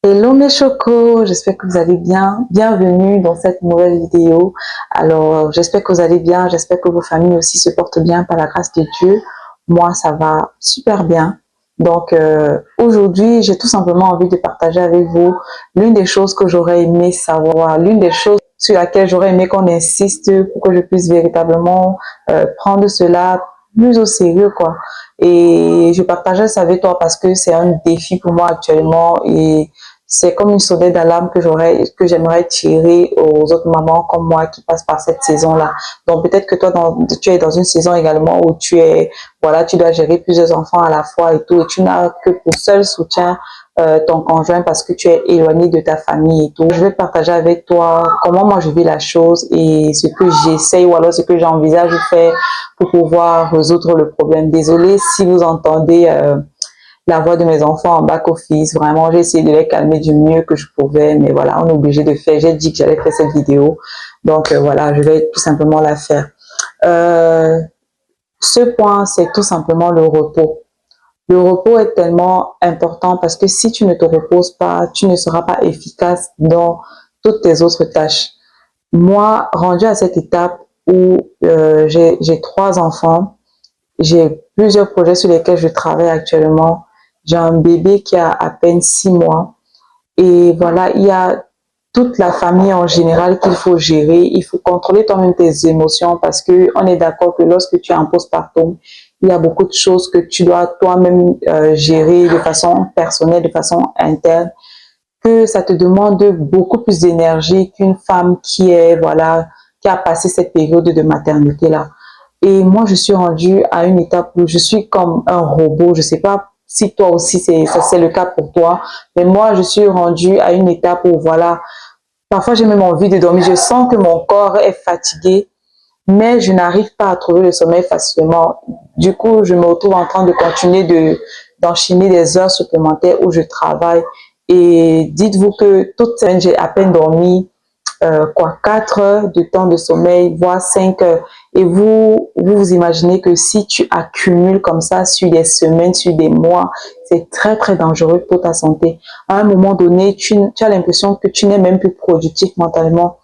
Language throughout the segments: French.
Hello mes chocos, j'espère que vous allez bien. Bienvenue dans cette nouvelle vidéo. Alors, j'espère que vous allez bien, j'espère que vos familles aussi se portent bien par la grâce de Dieu. Moi, ça va super bien. Donc, aujourd'hui, j'ai tout simplement envie de partager avec vous l'une des choses que j'aurais aimé savoir, l'une des choses sur laquelle j'aurais aimé qu'on insiste pour que je puisse véritablement prendre cela plus au sérieux, quoi. Et je partageais ça avec toi parce que c'est un défi pour moi actuellement et c'est comme une sonnette d'alarme que j'aimerais tirer aux autres mamans comme moi qui passent par cette saison-là. Donc peut-être que toi, tu es dans une saison également où voilà, tu dois gérer plusieurs enfants à la fois et tout, et tu n'as que pour seul soutien ton conjoint parce que tu es éloigné de ta famille et tout. Je vais partager avec toi comment moi je vis la chose et ce que j'essaye ou alors ce que j'envisage de faire pour pouvoir résoudre le problème. Désolée si vous entendez la voix de mes enfants en back-office. Vraiment, j'ai essayé de les calmer du mieux que je pouvais, mais voilà, on est obligé de faire. J'ai dit que j'allais faire cette vidéo, donc voilà, je vais tout simplement la faire. Ce point, c'est tout simplement le repos. Le repos est tellement important parce que si tu ne te reposes pas, tu ne seras pas efficace dans toutes tes autres tâches. Moi, rendu à cette étape où j'ai 3 enfants, j'ai plusieurs projets sur lesquels je travaille actuellement. J'ai un bébé qui a à peine 6 mois. Et voilà, il y a toute la famille en général qu'il faut gérer. Il faut contrôler toi-même tes émotions parce que on est d'accord que lorsque tu es en postpartum, il y a beaucoup de choses que tu dois toi-même gérer de façon personnelle, de façon interne, que ça te demande beaucoup plus d'énergie qu'une femme voilà, qui a passé cette période de maternité-là. Et moi, je suis rendue à une étape où je suis comme un robot. Je sais pas si toi aussi c'est le cas pour toi, mais moi, je suis rendue à une étape où voilà, parfois j'ai même envie de dormir. Je sens que mon corps est fatigué, mais je n'arrive pas à trouver le sommeil facilement. Du coup, je me retrouve en train de continuer d'enchaîner des heures supplémentaires où je travaille. Et dites-vous que toute semaine, j'ai à peine dormi 4 heures de temps de sommeil, voire 5 heures. Et vous imaginez que si tu accumules comme ça sur des semaines, sur des mois, c'est très, très dangereux pour ta santé. À un moment donné, tu as l'impression que tu n'es même plus productif mentalement.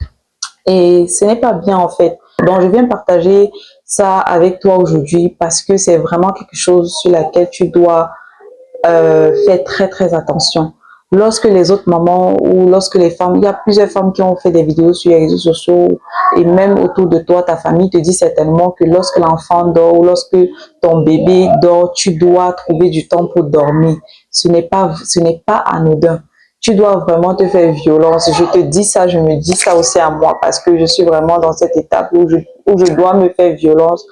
Et ce n'est pas bien en fait. Donc, je viens partager ça avec toi aujourd'hui parce que c'est vraiment quelque chose sur laquelle tu dois faire très, très attention. Lorsque les autres mamans ou lorsque les femmes, il y a plusieurs femmes qui ont fait des vidéos sur les réseaux sociaux et même autour de toi, ta famille te dit certainement que lorsque l'enfant dort ou lorsque ton bébé dort, tu dois trouver du temps pour dormir. Ce n'est pas anodin. Tu dois vraiment te faire violence. Je te dis ça, je me dis ça aussi à moi parce que je suis vraiment dans cette étape où je dois me faire violence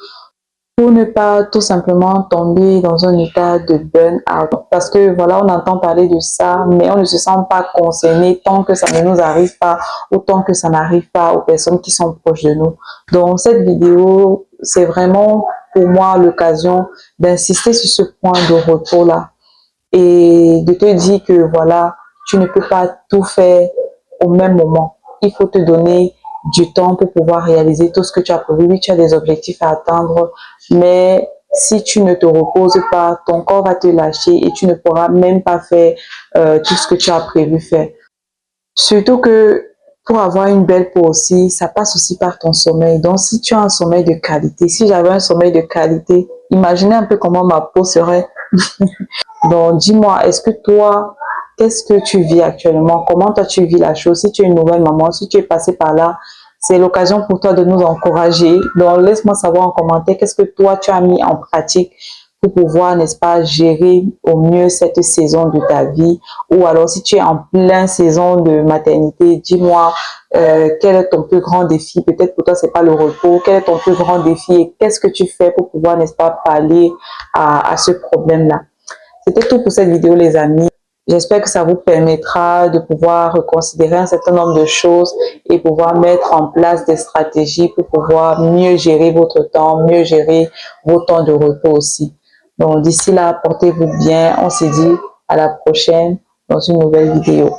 pour ne pas tout simplement tomber dans un état de burn-out. Parce que voilà, on entend parler de ça, mais on ne se sent pas concerné tant que ça ne nous arrive pas, ou tant que ça n'arrive pas aux personnes qui sont proches de nous. Donc cette vidéo, c'est vraiment pour moi l'occasion d'insister sur ce point de repos-là et de te dire que voilà, tu ne peux pas tout faire au même moment. Il faut te donner du temps pour pouvoir réaliser tout ce que tu as prévu. Oui, tu as des objectifs à atteindre, mais si tu ne te reposes pas, ton corps va te lâcher et tu ne pourras même pas faire tout ce que tu as prévu faire. Surtout que pour avoir une belle peau aussi, ça passe aussi par ton sommeil. Donc, si tu as un sommeil de qualité, si j'avais un sommeil de qualité, imaginez un peu comment ma peau serait. Donc, dis-moi, est-ce que toi, qu'est-ce que tu vis actuellement? Comment toi tu vis la chose? Si tu es une nouvelle maman, si tu es passé par là, c'est l'occasion pour toi de nous encourager. Donc, laisse-moi savoir en commentaire qu'est-ce que toi tu as mis en pratique pour pouvoir, n'est-ce pas, gérer au mieux cette saison de ta vie. Ou alors, si tu es en pleine saison de maternité, dis-moi quel est ton plus grand défi. Peut-être pour toi, c'est pas le repos. Quel est ton plus grand défi et qu'est-ce que tu fais pour pouvoir, n'est-ce pas, pallier à ce problème-là? C'était tout pour cette vidéo, les amis. J'espère que ça vous permettra de pouvoir reconsidérer un certain nombre de choses et pouvoir mettre en place des stratégies pour pouvoir mieux gérer votre temps, mieux gérer vos temps de repos aussi. Donc, d'ici là, portez-vous bien. On se dit à la prochaine dans une nouvelle vidéo.